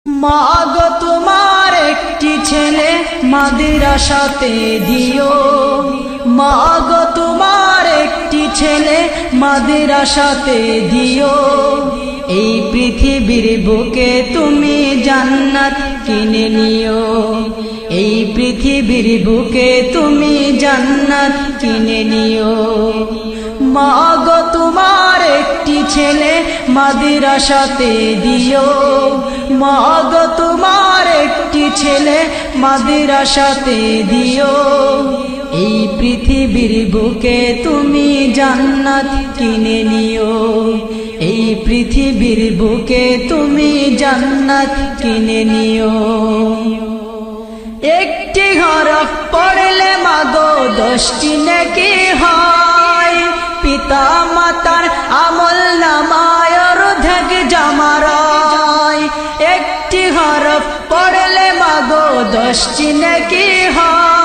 মাগো তোমার একটি ছেলে মাদ্রাসাতে দিও, মাগো তোমার একটি ছেলে মাদ্রাসাতে দিও। এই পৃথিবীর বুকে তুমি জান্নাত কিনে নিও, এই পৃথিবীর বুকে তুমি জান্নাত কিনে নিও। মাগো তোমার একটি ছেলে মাদ্রাসাতে দিও, মাগো তোমার একটি ছেলে মাদ্রাসাতে দিও। এই পৃথিবীর বুকে তুমি জান্নাত কিনে নিও, এই পৃথিবীর বুকে তুমি জান্নাত কিনে নিও। একটি হরফ পড়লে মাগো 10টি নেকি হয়, পিতা মাতার আমল নামায় অর্ধেক জমা রয়। একটি হরফ পড়লে মাগো 10টি নেকি হয়,